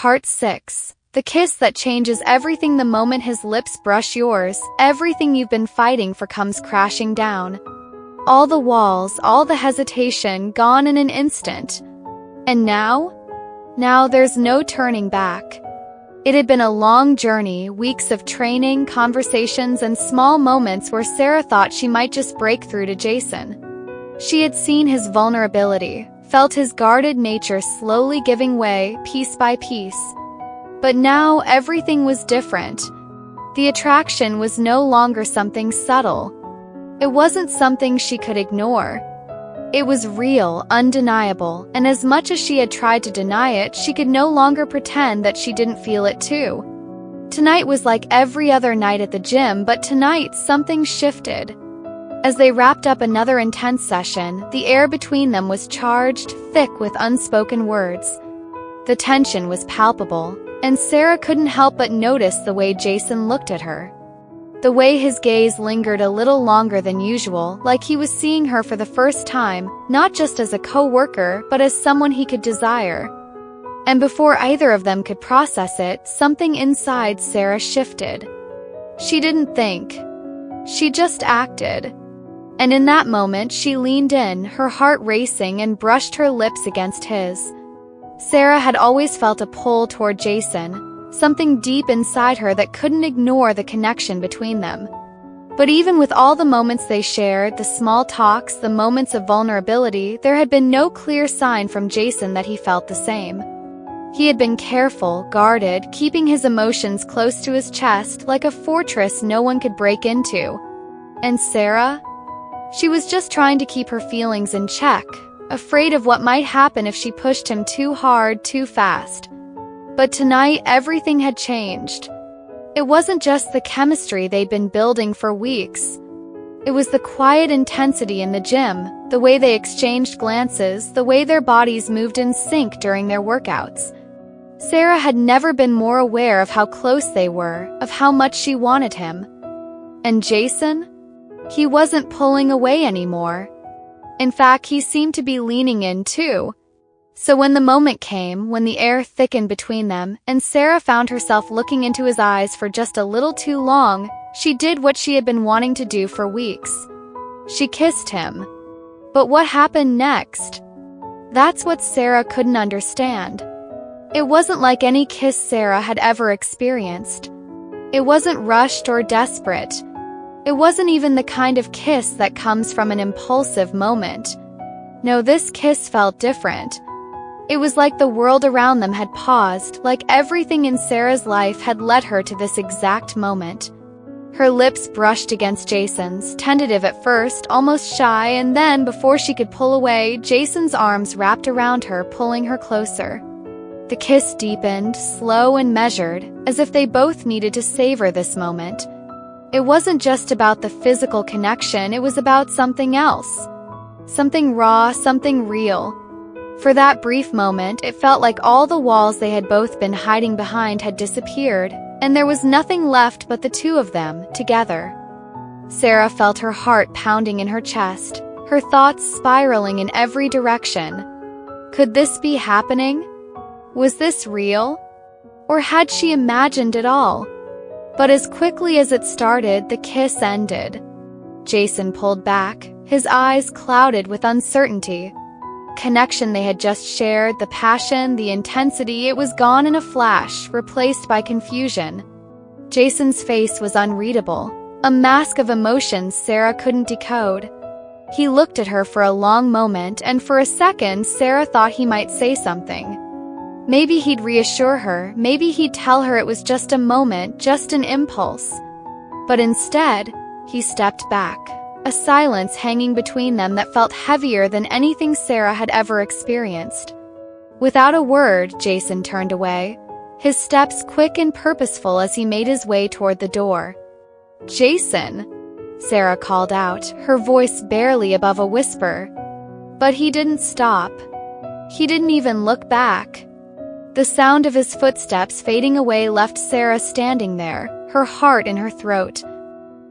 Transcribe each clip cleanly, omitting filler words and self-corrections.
Part 6. The kiss that changes everything. The moment his lips brush yours, everything you've been fighting for comes crashing down. All the walls, all the hesitation, gone in an instant. And now? Now there's no turning back. It had been a long journey, weeks of training, conversations, and small moments where Sarah thought she might just break through to Jason. She had seen his vulnerability, felt his guarded nature slowly giving way, piece by piece. But now everything was different. The attraction was no longer something subtle. It wasn't something she could ignore. It was real, undeniable, and as much as she had tried to deny it, she could no longer pretend that she didn't feel it too. Tonight was like every other night at the gym, but tonight something shifted. As they wrapped up another intense session, the air between them was charged, thick with unspoken words. The tension was palpable, and Sarah couldn't help but notice the way Jason looked at her. The way his gaze lingered a little longer than usual, like he was seeing her for the first time, not just as a co-worker, but as someone he could desire. And before either of them could process it, something inside Sarah shifted. She didn't think. She just acted. And in that moment, she leaned in, her heart racing, and brushed her lips against his. Sarah had always felt a pull toward Jason, something deep inside her that couldn't ignore the connection between them. But even with all the moments they shared, the small talks, the moments of vulnerability, there had been no clear sign from Jason that he felt the same. He had been careful, guarded, keeping his emotions close to his chest like a fortress no one could break into. And Sarah? She was just trying to keep her feelings in check, afraid of what might happen if she pushed him too hard, too fast. But tonight, everything had changed. It wasn't just the chemistry they'd been building for weeks. It was the quiet intensity in the gym, the way they exchanged glances, the way their bodies moved in sync during their workouts. Sarah had never been more aware of how close they were, of how much she wanted him. And Jason? He wasn't pulling away anymore. In fact, he seemed to be leaning in too. So when the moment came, when the air thickened between them, and Sarah found herself looking into his eyes for just a little too long, she did what she had been wanting to do for weeks. She kissed him. But what happened next? That's what Sarah couldn't understand. It wasn't like any kiss Sarah had ever experienced. It wasn't rushed or desperate. It wasn't even the kind of kiss that comes from an impulsive moment. No, this kiss felt different. It was like the world around them had paused, like everything in Sarah's life had led her to this exact moment. Her lips brushed against Jason's, tentative at first, almost shy, and then, before she could pull away, Jason's arms wrapped around her, pulling her closer. The kiss deepened, slow and measured, as if they both needed to savor this moment. It wasn't just about the physical connection, it was about something else. Something raw, something real. For that brief moment, it felt like all the walls they had both been hiding behind had disappeared, and there was nothing left but the two of them, together. Sarah felt her heart pounding in her chest, her thoughts spiraling in every direction. Could this be happening? Was this real? Or had she imagined it all? But as quickly as it started, the kiss ended. Jason pulled back, his eyes clouded with uncertainty. Connection they had just shared, the passion, the intensity, it was gone in a flash, replaced by confusion. Jason's face was unreadable, a mask of emotions Sarah couldn't decode. He looked at her for a long moment, and for a second, Sarah thought he might say something. Maybe he'd reassure her, maybe he'd tell her it was just a moment, just an impulse. But instead, he stepped back, a silence hanging between them that felt heavier than anything Sarah had ever experienced. Without a word, Jason turned away, his steps quick and purposeful as he made his way toward the door. "Jason," Sarah called out, her voice barely above a whisper. But he didn't stop. He didn't even look back. The sound of his footsteps fading away left Sarah standing there, her heart in her throat.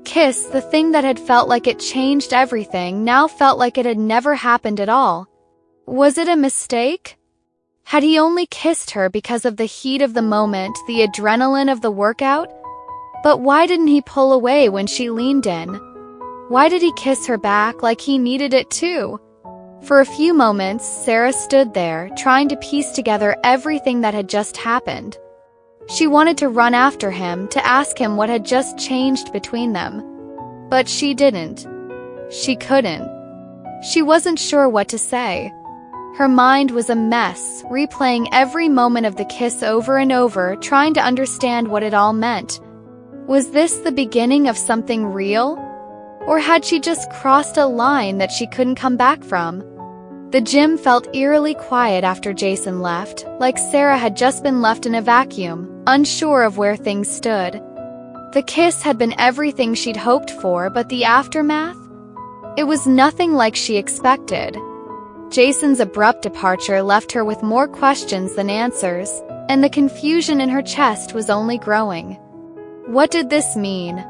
Kiss, the thing that had felt like it changed everything, now felt like it had never happened at all. Was it a mistake? Had he only kissed her because of the heat of the moment, the adrenaline of the workout? But why didn't he pull away when she leaned in? Why did he kiss her back like he needed it too? For a few moments, Sarah stood there, trying to piece together everything that had just happened. She wanted to run after him, to ask him what had just changed between them. But she didn't. She couldn't. She wasn't sure what to say. Her mind was a mess, replaying every moment of the kiss over and over, trying to understand what it all meant. Was this the beginning of something real? Or had she just crossed a line that she couldn't come back from? The gym felt eerily quiet after Jason left, like Sarah had just been left in a vacuum, unsure of where things stood. The kiss had been everything she'd hoped for, but the aftermath? It was nothing like she expected. Jason's abrupt departure left her with more questions than answers, and the confusion in her chest was only growing. What did this mean?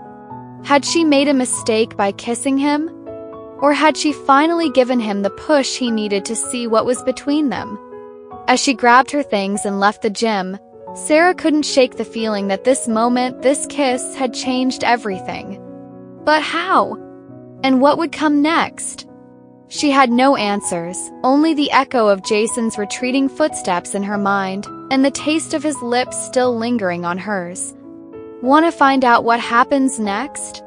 Had she made a mistake by kissing him? Or had she finally given him the push he needed to see what was between them? As she grabbed her things and left the gym, Sarah couldn't shake the feeling that this moment, this kiss, had changed everything. But how? And what would come next? She had no answers, only the echo of Jason's retreating footsteps in her mind, and the taste of his lips still lingering on hers. Want to find out what happens next?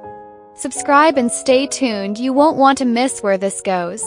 Subscribe and stay tuned, you won't want to miss where this goes.